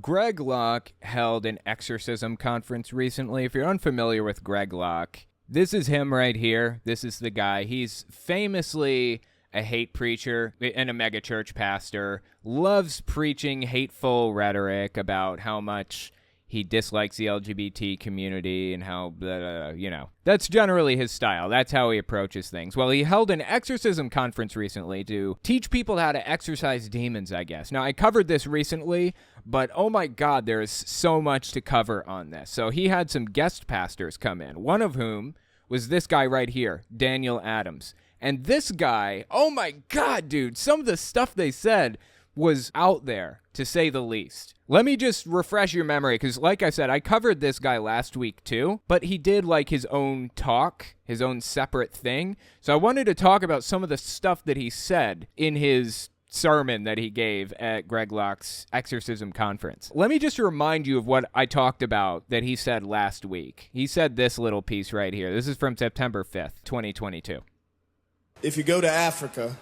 Greg Locke held an exorcism conference recently. If you're unfamiliar with Greg Locke, this is him right here. This is the guy. He's famously a hate preacher and a megachurch pastor, loves preaching hateful rhetoric about how much he dislikes the LGBT community and how, that's generally his style. That's how he approaches things. Well, he held an exorcism conference recently to teach people how to exorcise demons, I guess. Now, I covered this recently, but oh my God, there is so much to cover on this. So he had some guest pastors come in, one of whom was this guy right here, Daniel Adams. And this guy, oh my God, dude, some of the stuff they said was out there, to say the least. Let me just refresh your memory, because like I said, I covered this guy last week too, but he did like his own talk, his own separate thing. So I wanted to talk about some of the stuff that he said in his sermon that he gave at Greg Locke's exorcism conference. Let me just remind you of what I talked about that he said last week. He said this little piece right here. This is from September 5th, 2022. If you go to Africa,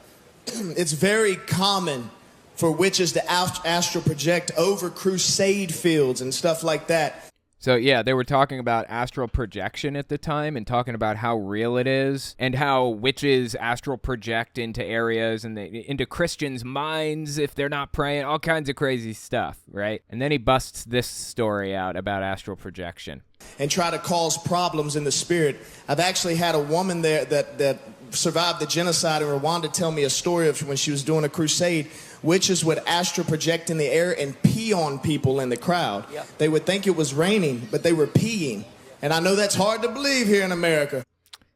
it's very common for witches to astral project over crusade fields and stuff like that. So yeah, they were talking about astral projection at the time and talking about how real it is and how witches astral project into areas and into Christians' minds if they're not praying, all kinds of crazy stuff, right? And then he busts this story out about astral projection. And try to cause problems in the spirit. I've actually had a woman there that survived the genocide in Rwanda tell me a story of when she was doing a crusade. Witches would astral project in the air and pee on people in the crowd. Yep. They would think it was raining, but they were peeing. And I know that's hard to believe here in America.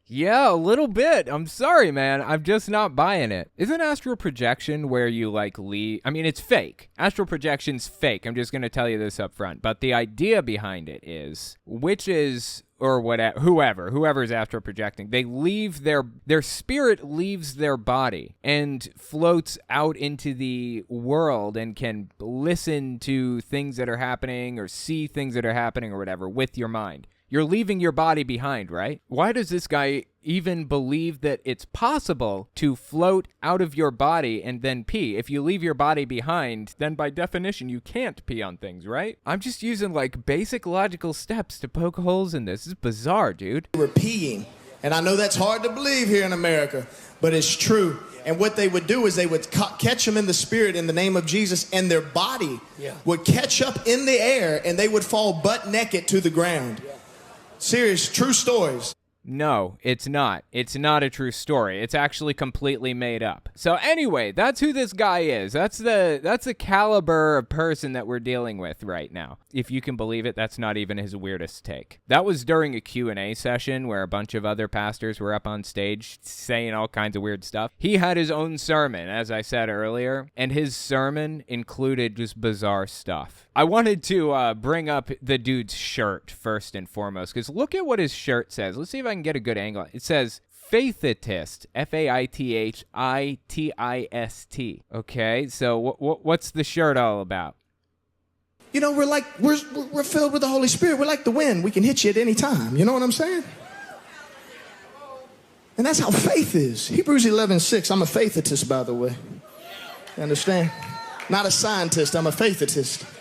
Yeah, a little bit. I'm sorry, man. I'm just not buying it. Isn't astral projection where you leave? I mean, it's fake. Astral projection's fake. I'm just going to tell you this up front. But the idea behind it is witches or whatever, whoever's astral projecting, they leave their spirit leaves their body and floats out into the world and can listen to things that are happening or see things that are happening or whatever with your mind. You're leaving your body behind, right? Why does this guy even believe that it's possible to float out of your body and then pee? If you leave your body behind, then by definition, you can't pee on things, right? I'm just using basic logical steps to poke holes in this. This is bizarre, dude. They were peeing. And I know that's hard to believe here in America, but it's true. And what they would do is they would catch them in the spirit in the name of Jesus, and their body would catch up in the air, and they would fall butt naked to the ground. Yeah. Serious, true stories. No, it's not. It's not a true story. It's actually completely made up. So anyway, that's who this guy is. That's the caliber of person that we're dealing with right now. If you can believe it, that's not even his weirdest take. That was during a Q&A session where a bunch of other pastors were up on stage saying all kinds of weird stuff. He had his own sermon, as I said earlier, and his sermon included just bizarre stuff. I wanted to bring up the dude's shirt first and foremost, because look at what his shirt says. Let's see if I can get a good angle. It says Faithitist, Faithitist. Okay, so what's the shirt all about? You know, we're filled with the Holy Spirit. We're like the wind. We can hit you at any time. You know what I'm saying? And that's how faith is. Hebrews 11:6. I'm a faithitist, by the way. You understand? Not a scientist. I'm a faithitist.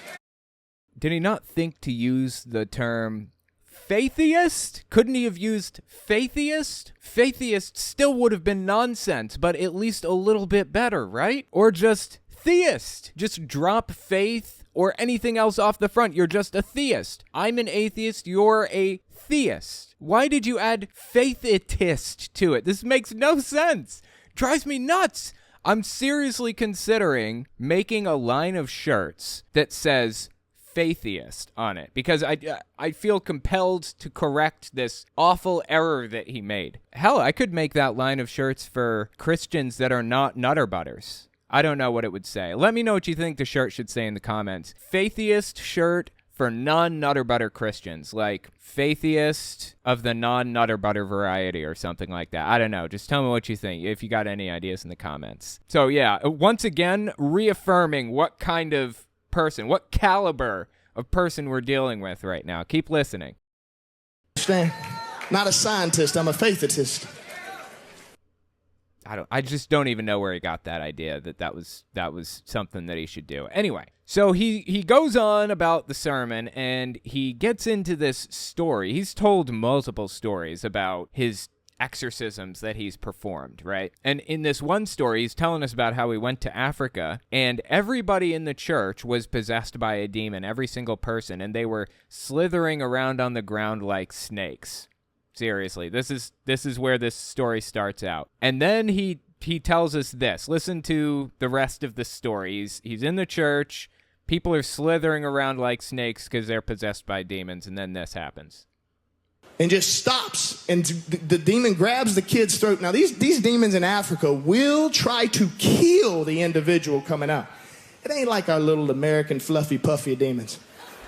Did he not think to use the term faithiest? Couldn't he have used faithiest? Faithiest still would have been nonsense, but at least a little bit better, right? Or just theist. Just drop faith or anything else off the front. You're just a theist. I'm an atheist. You're a theist. Why did you add faithitist to it? This makes no sense. Drives me nuts. I'm seriously considering making a line of shirts that says Faithist on it, because I feel compelled to correct this awful error that he made. Hell, I could make that line of shirts for Christians that are not Nutter Butters. I don't know what it would say. Let me know what you think the shirt should say in the comments. Faithist shirt for non-Nutter Butter Christians, like Faithist of the non-Nutter Butter variety or something like that. I don't know. Just tell me what you think if you got any ideas in the comments. So yeah, once again, reaffirming what kind of person, what caliber of person we're dealing with right now. Keep listening. Not a scientist, I'm a faithitist. I just don't even know where he got that idea that was something that he should do. Anyway, so he goes on about the sermon, and he gets into this story. He's told multiple stories about his exorcisms that he's performed, right? And in this one story, he's telling us about how he went to Africa, and everybody in the church was possessed by a demon, every single person, and they were slithering around on the ground like snakes. Seriously, this is where this story starts out. And then he tells us this. Listen to the rest of the story. He's in the church. People are slithering around like snakes because they're possessed by demons, and then this happens. And just stops, and the demon grabs the kid's throat. Now, these demons in Africa will try to kill the individual coming out. It ain't like our little American fluffy, puffy demons.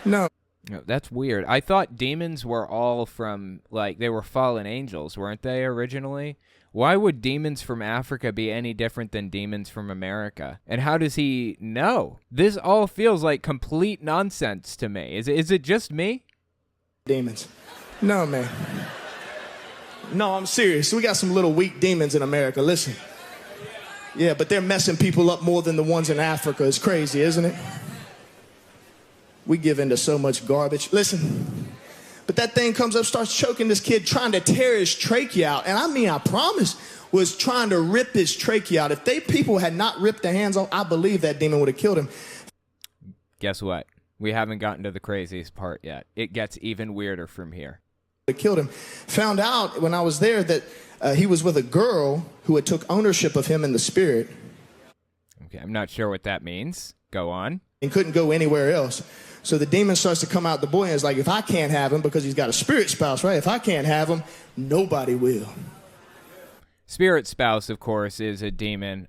No. No, that's weird. I thought demons were all from, like, they were fallen angels, weren't they, originally? Why would demons from Africa be any different than demons from America? And how does he know? This all feels like complete nonsense to me. Is it just me? Demons. No, man. No, I'm serious. We got some little weak demons in America. Listen. Yeah, but they're messing people up more than the ones in Africa. It's crazy, isn't it? We give into so much garbage. Listen, but that thing comes up, starts choking this kid, trying to tear his trachea out. And I mean, I promise, was trying to rip his trachea out. If people had not ripped their hands off, I believe that demon would have killed him. Guess what? We haven't gotten to the craziest part yet. It gets even weirder from here. It killed him. Found out when I was there that he was with a girl who had took ownership of him in the spirit. Okay, I'm not sure what that means. Go on. And couldn't go anywhere else. So the demon starts to come out the boy and is like, if I can't have him, because he's got a spirit spouse, right? If I can't have him, nobody will. Spirit spouse, of course, is a demon.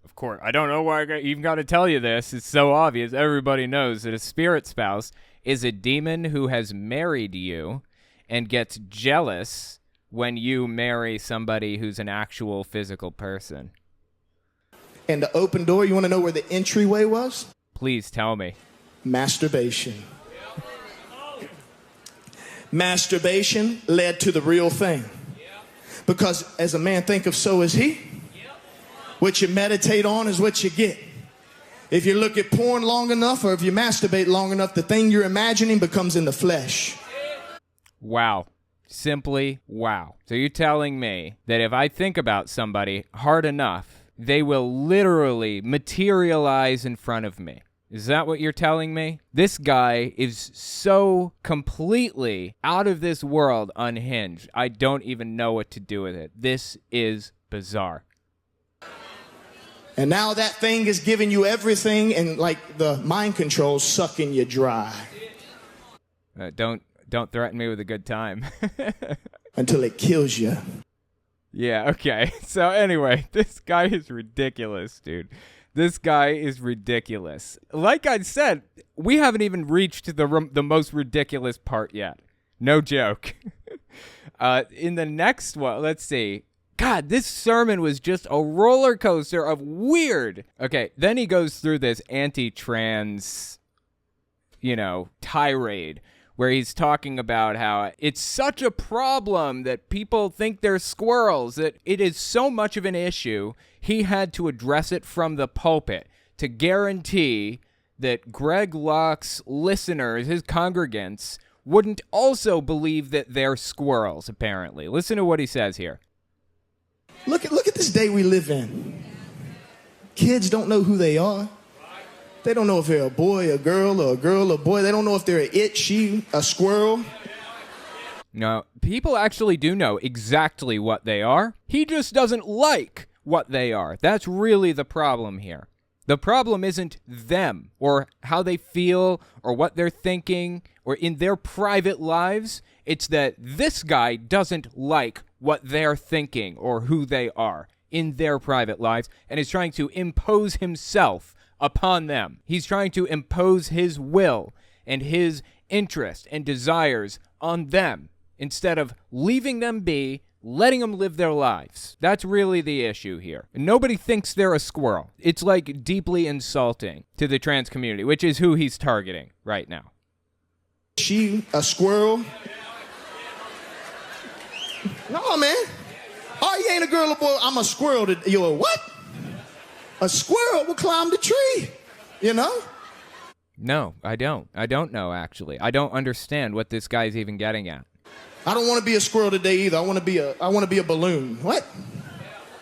Of course, I don't know why I even got to tell you this. It's so obvious. Everybody knows that a spirit spouse is a demon who has married you and gets jealous when you marry somebody who's an actual physical person. And the open door, you want to know where the entryway was? Please tell me. Masturbation. Masturbation led to the real thing. Because as a man thinketh, so is he. What you meditate on is what you get. If you look at porn long enough, or if you masturbate long enough, the thing you're imagining becomes in the flesh. Wow. Simply wow. So you're telling me that if I think about somebody hard enough, they will literally materialize in front of me. Is that what you're telling me? This guy is so completely out of this world unhinged. I don't even know what to do with it. This is bizarre. And now that thing is giving you everything, and like the mind control, sucking you dry. Don't threaten me with a good time. Until it kills you. Yeah, okay. So anyway, this guy is ridiculous, dude. This guy is ridiculous. Like I said, we haven't even reached the most ridiculous part yet. No joke. In the next one, let's see. God, this sermon was just a roller coaster of weird. Okay, then he goes through this anti-trans, tirade where he's talking about how it's such a problem that people think they're squirrels, that it is so much of an issue, he had to address it from the pulpit to guarantee that Greg Locke's listeners, his congregants, wouldn't also believe that they're squirrels, apparently. Listen to what he says here. Look at this day we live in. Kids don't know who they are. They don't know if they're a boy, a girl, or a girl, a boy. They don't know if they're an it, she, a squirrel. No, people actually do know exactly what they are. He just doesn't like what they are. That's really the problem here. The problem isn't them or how they feel or what they're thinking or in their private lives. It's that this guy doesn't like what they're thinking or who they are in their private lives and is trying to impose himself upon them. He's trying to impose his will and his interest and desires on them instead of leaving them be, letting them live their lives. That's really the issue here. Nobody thinks they're a squirrel. It's like deeply insulting to the trans community, which is who he's targeting right now. She, a squirrel. No, man. Oh, you ain't a girl or boy. I'm a squirrel. You're a what? A squirrel will climb the tree, you know? No, I don't. I don't know, actually. I don't understand what this guy's even getting at. I don't want to be a squirrel today either. I want to be a balloon. What?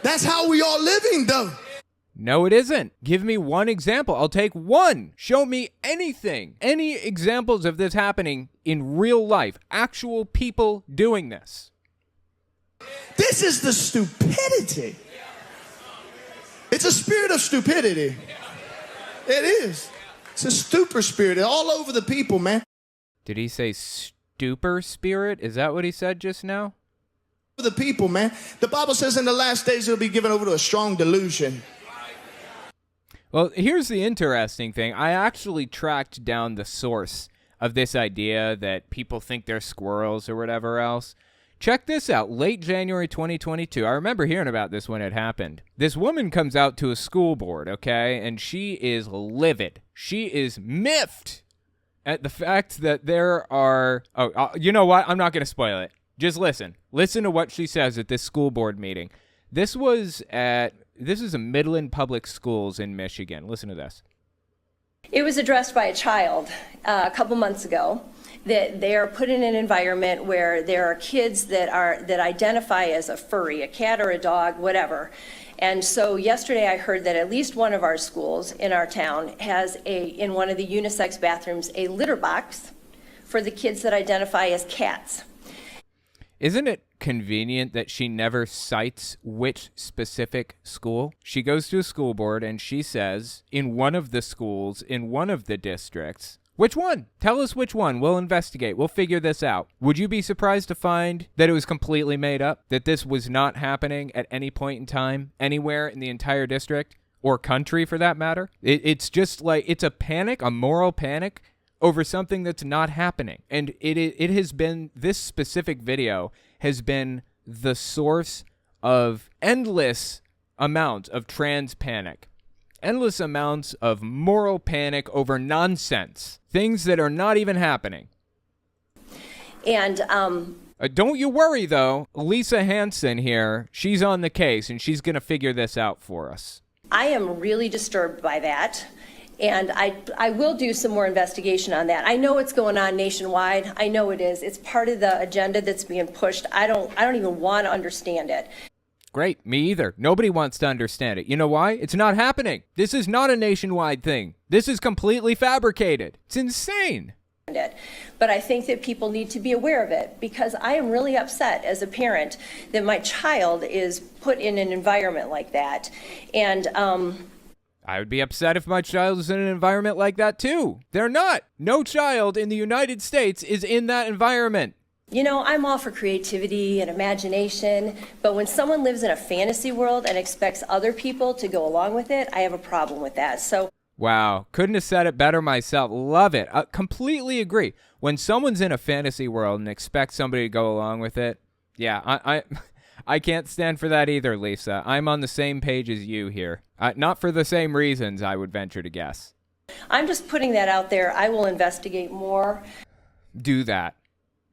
That's how we are living, though. No, it isn't. Give me one example. I'll take one. Show me anything. Any examples of this happening in real life. Actual people doing this. This is the stupidity. It's a spirit of stupidity. It is. It's a stupor spirit all over the people, man. Did he say stupor spirit? Is that what he said just now? The people, man. The Bible says in the last days it'll be given over to a strong delusion. Well, here's the interesting thing. I actually tracked down the source of this idea that people think they're squirrels or whatever else. Check this out. Late January 2022. I remember hearing about this when it happened. This woman comes out to a school board, okay, and she is livid. She is miffed at the fact that there are... you know what? I'm not going to spoil it. Just listen. Listen to what she says at this school board meeting. This is a Midland Public Schools in Michigan. Listen to this. It was addressed by a child a couple months ago that they are put in an environment where there are kids that identify as a furry, a cat or a dog, whatever. And so yesterday I heard that at least one of our schools in our town has in one of the unisex bathrooms, a litter box for the kids that identify as cats. Isn't it convenient that she never cites which specific school? She goes to a school board and she says, in one of the schools, in one of the districts, which one? Tell us which one. We'll investigate. We'll figure this out. Would you be surprised to find that it was completely made up? That this was not happening at any point in time, anywhere in the entire district, or country for that matter? It's just like, it's a panic, a moral panic, over something that's not happening. And it has been, this specific video has been the source of endless amounts of trans panic. Endless amounts of moral panic over nonsense. Things that are not even happening. And, don't you worry, though. Lisa Hansen here, she's on the case, and she's going to figure this out for us. I am really disturbed by that. And I will do some more investigation on that. I know what's going on nationwide. I know it is. It's part of the agenda that's being pushed. I don't even want to understand it. Great. Me either. Nobody wants to understand it. You know why? It's not happening. This is not a nationwide thing. This is completely fabricated. It's insane. But I think that people need to be aware of it, because I am really upset as a parent that my child is put in an environment like that. And, I would be upset if my child was in an environment like that too. They're not. No child in the United States is in that environment. You know, I'm all for creativity and imagination, but when someone lives in a fantasy world and expects other people to go along with it, I have a problem with that. So, wow, couldn't have said it better myself. Love it. Completely agree. When someone's in a fantasy world and expects somebody to go along with it, yeah, I can't stand for that either, Lisa. I'm on the same page as you here. Not for the same reasons, I would venture to guess. I'm just putting that out there. I will investigate more. Do that.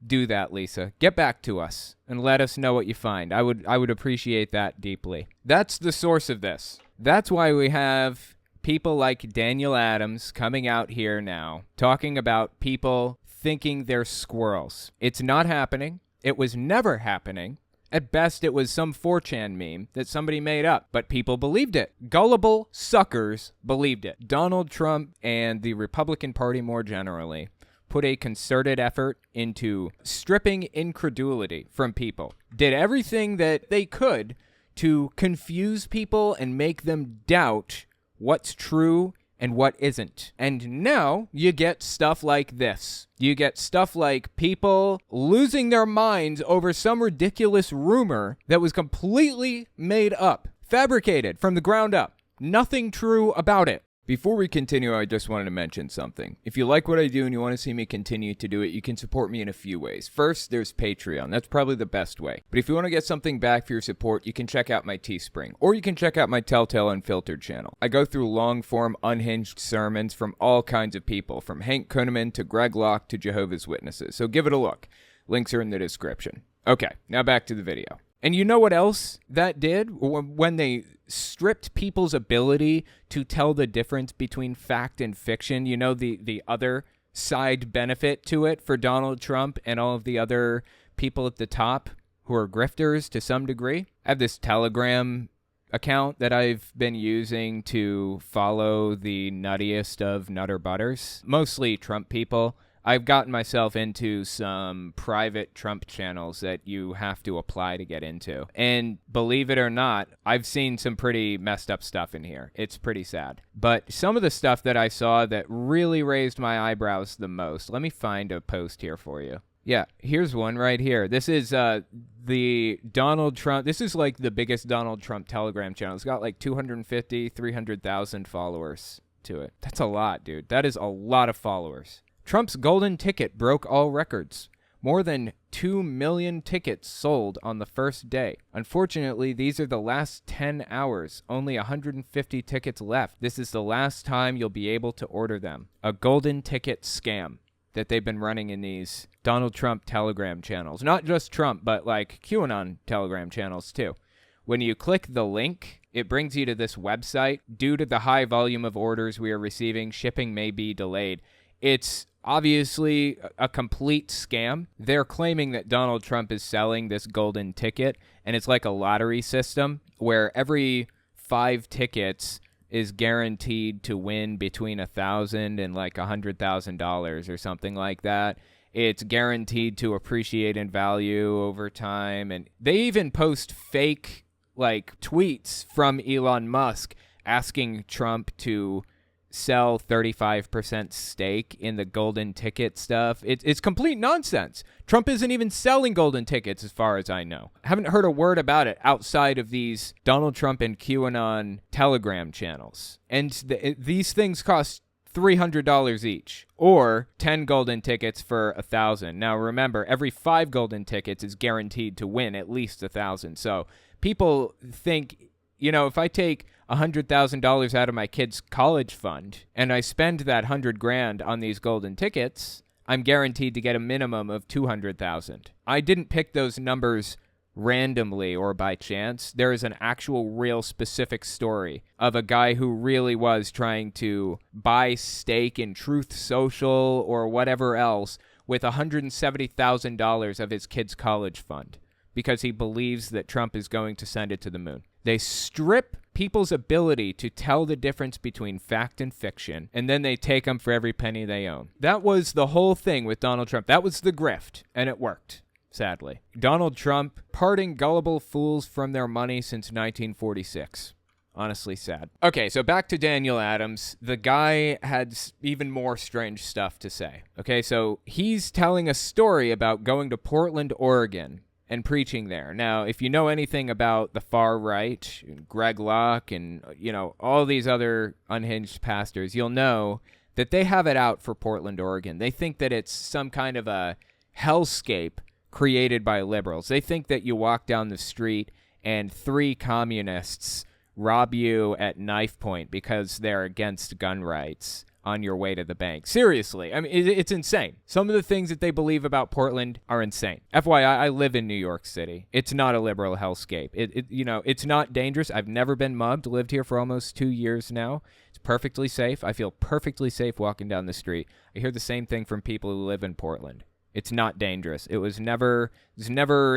Do that, Lisa. Get back to us and let us know what you find. I would appreciate that deeply. That's the source of this. That's why we have people like Daniel Adams coming out here now talking about people thinking they're squirrels. It's not happening. It was never happening. At best, it was some 4chan meme that somebody made up, but people believed it. Gullible suckers believed it. Donald Trump and the Republican Party more generally put a concerted effort into stripping incredulity from people. Did everything that they could to confuse people and make them doubt what's true and what isn't. And now you get stuff like this. You get stuff like people losing their minds over some ridiculous rumor that was completely made up, fabricated from the ground up. Nothing true about it. Before we continue, I just wanted to mention something. If you like what I do and you want to see me continue to do it, you can support me in a few ways. First, there's Patreon. That's probably the best way. But if you want to get something back for your support, you can check out my Teespring. Or you can check out my Telltale Unfiltered channel. I go through long-form, unhinged sermons from all kinds of people, from Hank Kunneman to Greg Locke to Jehovah's Witnesses. So give it a look. Links are in the description. Okay, now back to the video. And you know what else that did? When they stripped people's ability to tell the difference between fact and fiction, you know, the other side benefit to it for Donald Trump and all of the other people at the top who are grifters to some degree. I have this Telegram account that I've been using to follow the nuttiest of Nutter Butters, mostly Trump people. I've gotten myself into some private Trump channels that you have to apply to get into. And believe it or not, I've seen some pretty messed up stuff in here. It's pretty sad. But some of the stuff that I saw that really raised my eyebrows the most, let me find a post here for you. Yeah, here's one right here. This is the Donald Trump. This is like the biggest Donald Trump Telegram channel. It's got like 250, 300,000 followers to it. That's a lot, dude. That is a lot of followers. Trump's golden ticket broke all records. More than 2 million tickets sold on the first day. Unfortunately, these are the last 10 hours. Only 150 tickets left. This is the last time you'll be able to order them. A golden ticket scam that they've been running in these Donald Trump Telegram channels. Not just Trump, but like QAnon Telegram channels too. When you click the link, it brings you to this website. Due to the high volume of orders we are receiving, shipping may be delayed. It's obviously a complete scam. They're claiming that Donald Trump is selling this golden ticket, and it's like a lottery system where every 5 tickets is guaranteed to win between $1,000 and like $100,000 or something like that. It's guaranteed to appreciate in value over time, and they even post fake like tweets from Elon Musk asking Trump to sell 35% stake in the golden ticket stuff. It's complete nonsense. Trump isn't even selling golden tickets as far as I know. I haven't heard a word about it outside of these Donald Trump and QAnon Telegram channels. And these things cost $300 each, or 10 golden tickets for $1,000. Now remember, every 5 golden tickets is guaranteed to win at least $1,000. So people think, you know, if I take $100,000 out of my kid's college fund and I spend that $100,000 on these golden tickets, I'm guaranteed to get a minimum of $200,000. I didn't pick those numbers randomly or by chance. There is an actual real specific story of a guy who really was trying to buy stake in Truth Social or whatever else with $170,000 of his kid's college fund because he believes that Trump is going to send it to the moon. They strip people's ability to tell the difference between fact and fiction, and then they take them for every penny they own. That was the whole thing with Donald Trump. That was the grift, and it worked, sadly. Donald Trump parting gullible fools from their money since 1946. Honestly sad. Okay, so back to Daniel Adams. The guy had even more strange stuff to say. Okay, so he's telling a story about going to Portland, Oregon, and preaching there. Now, if you know anything about the far right, Greg Locke, and, you know, all these other unhinged pastors, you'll know that they have it out for Portland, Oregon. They think that it's some kind of a hellscape created by liberals. They think that you walk down the street and 3 communists rob you at knife point because they're against gun rights on your way to the bank. Seriously. I mean, it's insane. Some of the things that they believe about Portland are insane. FYI, I live in New York City. It's not a liberal hellscape. It's not dangerous. I've never been mugged. Lived here for almost 2 years now. It's perfectly safe. I feel perfectly safe walking down the street. I hear the same thing from people who live in Portland. It's not dangerous. There's never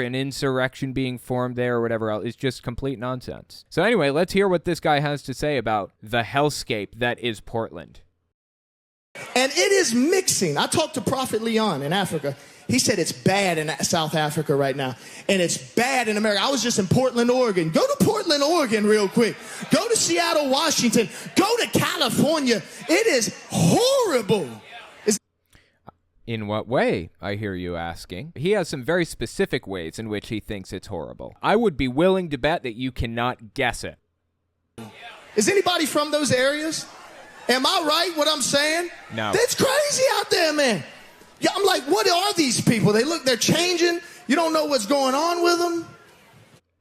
an insurrection being formed there or whatever else. It's just complete nonsense. So anyway, let's hear what this guy has to say about the hellscape that is Portland. And it is mixing. I talked to Prophet Leon in Africa. He said it's bad in South Africa right now. And it's bad in America. I was just in Portland, Oregon. Go to Portland, Oregon real quick. Go to Seattle, Washington. Go to California. It is horrible. In what way, I hear you asking? He has some very specific ways in which he thinks it's horrible. I would be willing to bet that you cannot guess it. Is anybody from those areas? Am I right what I'm saying? No. That's crazy out there, man. Yeah, I'm like, what are these people? They're changing. You don't know what's going on with them.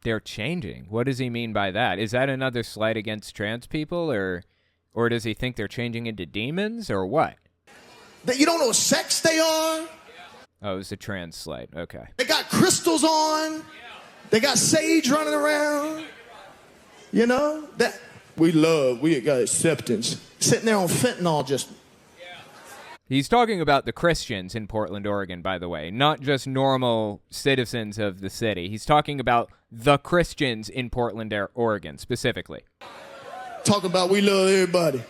They're changing. What does he mean by that? Is that another slight against trans people, or does he think they're changing into demons, or what? That you don't know what sex they are. Oh, it's a trans slight. Okay. They got crystals on. They got sage running around. You know? We got acceptance. Sitting there on fentanyl just... He's talking about the Christians in Portland, Oregon, by the way, not just normal citizens of the city. He's talking about the Christians in Portland, Oregon, specifically. Talking about we love everybody.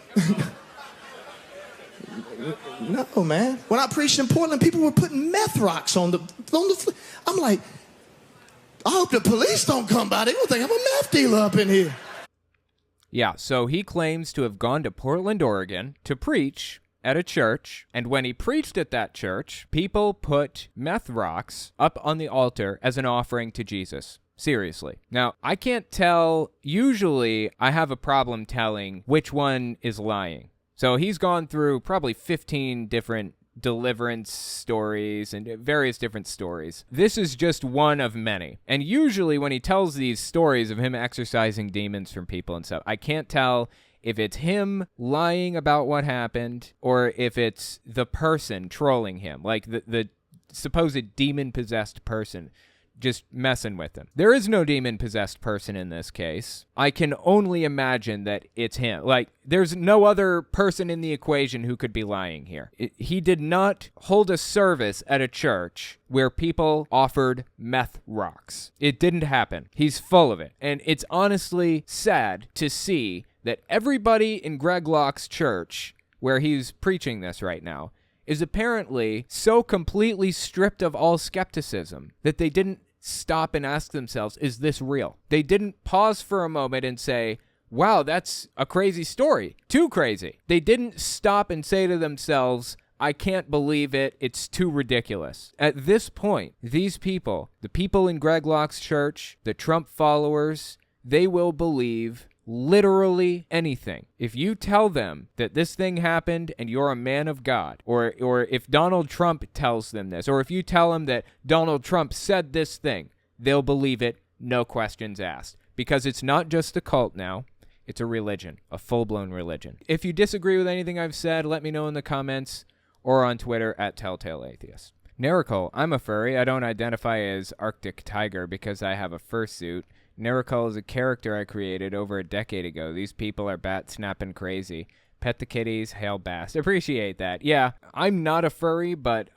No, man. When I preached in Portland, people were putting meth rocks on the I'm like, I hope the police don't come by. They gonna think I'm a meth dealer up in here. Yeah, so he claims to have gone to Portland, Oregon to preach at a church, and when he preached at that church, people put meth rocks up on the altar as an offering to Jesus. Seriously. Now, I can't tell. Usually, I have a problem telling which one is lying. So he's gone through probably 15 different deliverance stories and various different stories. This is just one of many. And usually when he tells these stories of him exorcising demons from people and stuff, I can't tell if it's him lying about what happened or if it's the person trolling him, like the supposed demon-possessed person just messing with him. There is no demon-possessed person in this case. I can only imagine that it's him. Like, there's no other person in the equation who could be lying here. He did not hold a service at a church where people offered meth rocks. It didn't happen. He's full of it. And it's honestly sad to see that everybody in Greg Locke's church, where he's preaching this right now, is apparently so completely stripped of all skepticism that they didn't stop and ask themselves, is this real? They didn't pause for a moment and say, wow, that's a crazy story. Too crazy. They didn't stop and say to themselves, I can't believe it. It's too ridiculous. At this point, these people, the people in Greg Locke's church, the Trump followers, they will believe literally anything. If you tell them that this thing happened and you're a man of God, or if Donald Trump tells them this, or if you tell them that Donald Trump said this thing, they'll believe it, no questions asked. Because it's not just a cult now, it's a religion, a full-blown religion. If you disagree with anything I've said, let me know in the comments or on Twitter at Telltale Atheist. Nericol, I'm a furry. I don't identify as Arctic Tiger because I have a fursuit. Nericol is a character I created over a decade ago. These people are bat-snapping crazy. Pet the kitties, hail bass. Appreciate that. Yeah, I'm not a furry, but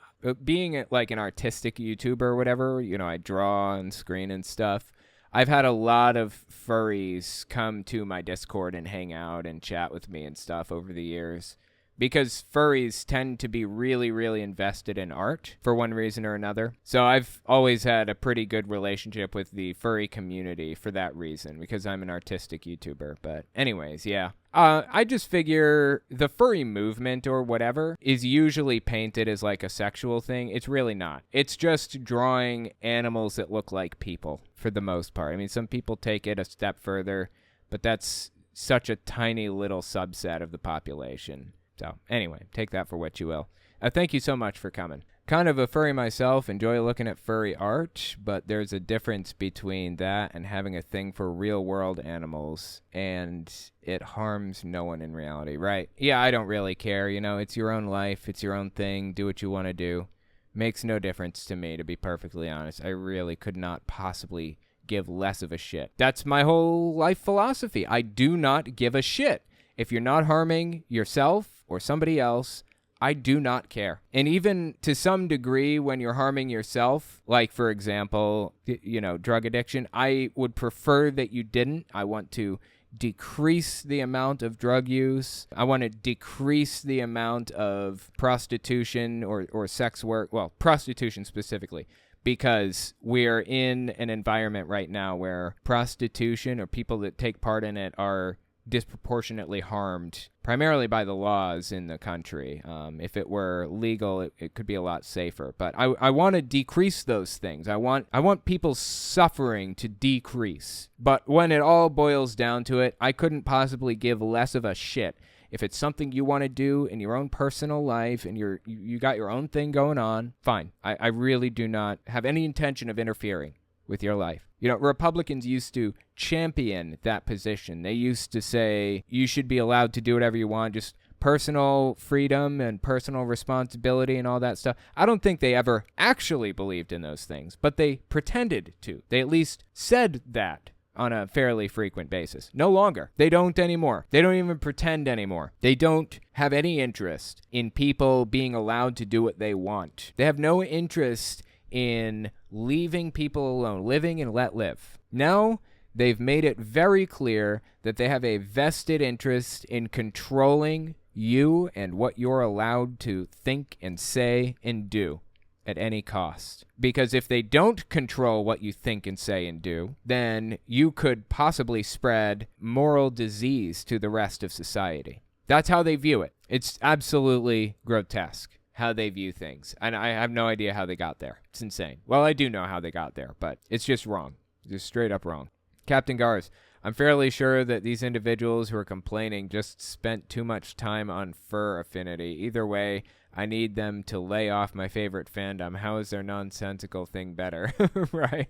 being like an artistic YouTuber or whatever, you know, I draw on screen and stuff. I've had a lot of furries come to my Discord and hang out and chat with me and stuff over the years. Because furries tend to be really, really invested in art for one reason or another. So I've always had a pretty good relationship with the furry community for that reason, because I'm an artistic YouTuber. But anyways, yeah. I just figure the furry movement or whatever is usually painted as like a sexual thing. It's really not. It's just drawing animals that look like people for the most part. I mean, some people take it a step further, but that's such a tiny little subset of the population. So, anyway, take that for what you will. Thank you so much for coming. Kind of a furry myself, enjoy looking at furry art, but there's a difference between that and having a thing for real-world animals, and it harms no one in reality, right? Yeah, I don't really care, you know, it's your own life, it's your own thing, do what you want to do. Makes no difference to me, to be perfectly honest. I really could not possibly give less of a shit. That's my whole life philosophy. I do not give a shit. If you're not harming yourself or somebody else, I do not care. And even to some degree, when you're harming yourself, like, for example, you know, drug addiction, I would prefer that you didn't. I want to decrease the amount of drug use. I want to decrease the amount of prostitution or sex work. Well, prostitution specifically. Because we're in an environment right now where prostitution or people that take part in it are disproportionately harmed, primarily by the laws in the country. If it were legal, it could be a lot safer. But I want to decrease those things. I want people's suffering to decrease. But when it all boils down to it, I couldn't possibly give less of a shit. If it's something you want to do in your own personal life and you got your own thing going on, fine. I really do not have any intention of interfering with your life. You know, Republicans used to champion that position. They used to say you should be allowed to do whatever you want, just personal freedom and personal responsibility and all that stuff. I don't think they ever actually believed in those things, but they pretended to. They at least said that on a fairly frequent basis. No longer. They don't anymore. They don't even pretend anymore. They don't have any interest in people being allowed to do what they want. They have no interest in leaving people alone, living and let live. Now, they've made it very clear that they have a vested interest in controlling you and what you're allowed to think and say and do at any cost. Because if they don't control what you think and say and do, then you could possibly spread moral disease to the rest of society. That's how they view it. It's absolutely grotesque how they view things. And I have no idea how they got there. It's insane. Well, I do know how they got there, but it's just wrong. Just straight up wrong. Captain Garth, I'm fairly sure that these individuals who are complaining just spent too much time on fur affinity. Either way, I need them to lay off my favorite fandom. How is their nonsensical thing better? Right?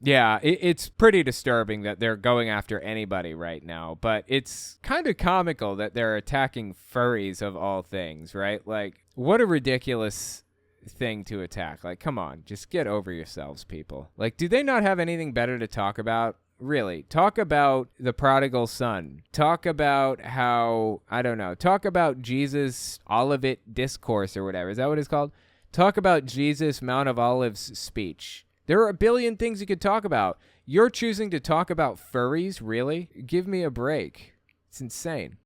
Yeah, it's pretty disturbing that they're going after anybody right now, but it's kind of comical that they're attacking furries of all things, right? Like, what a ridiculous thing to attack. Like, come on, just get over yourselves, people. Like, do they not have anything better to talk about? Really, talk about the prodigal son. Talk about how, I don't know, talk about Jesus Olivet discourse or whatever. Is that what it's called? Talk about Jesus Mount of Olives speech. There are a billion things you could talk about. You're choosing to talk about furries? Really? Give me a break. It's insane.